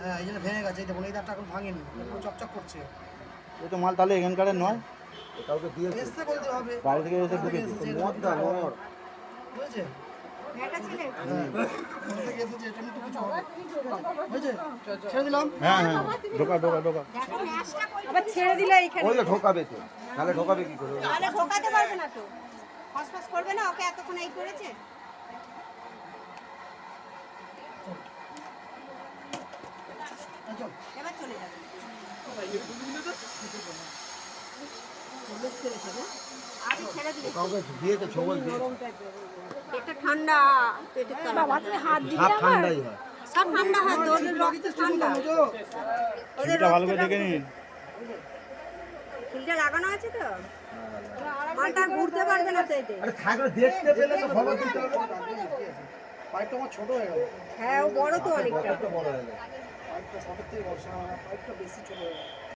হ্যাঁ এই জন্য ভেঙে গেছে, এই দেখুন এই দাঁতটা এখন ভাঙেনি, পুরো চকচক করছে। এই তো মাল তাহলে এখানকার নয়, কাউকে দিয়েছে এসে বলতে হবে বাইরে থেকে এসে ঢুকেছে। মদটা মর বুঝেছে? এটা ছেলে কোথা থেকে এসেছে এটা নিয়ে তো কিছু হবে, বুঝেছে? ছেড়ে দিলাম। হ্যাঁ হ্যাঁ ঢোকা ঢোকা ঢোকা। দেখো ম্যাচটা আবার ছেড়ে দিলে এইখানে ওই যে ঢোকাবে তো, তাহলে ঢোকাবে কি করে? তাহলে ঢোকাতে পারবে না তো, ফসফস করবে না, ওকে এতক্ষণ এই করেছে। চল এবার চলে যাবে। আগে ছেড়ে দিলে কাউকে দিয়েছে ছবল দিয়ে পেটটা ঠান্ডা, পেটে বাবা তুমি হাত দিলে হাত ঠান্ডাই হয়। সব ঠান্ডা হয়, ওদের রক্ত ঠান্ডা, ওদের এটা ভালো করে দেখে নিন। ফিল্টার লাগানো আছে তো, মালটা ঘুরতে পারবে না তো এতে। আরে থাকলে দেখতে পেলে তো খবর দিতে হবে। পাইপটা আমার ছোট হয়ে গেল, হ্যাঁ ও বড় তো অনেকটা। কত বড় হয়ে গেছে। পাইপটা সবের থেকে বড়, পাইপটা বেশি ছোট হয়ে গেল।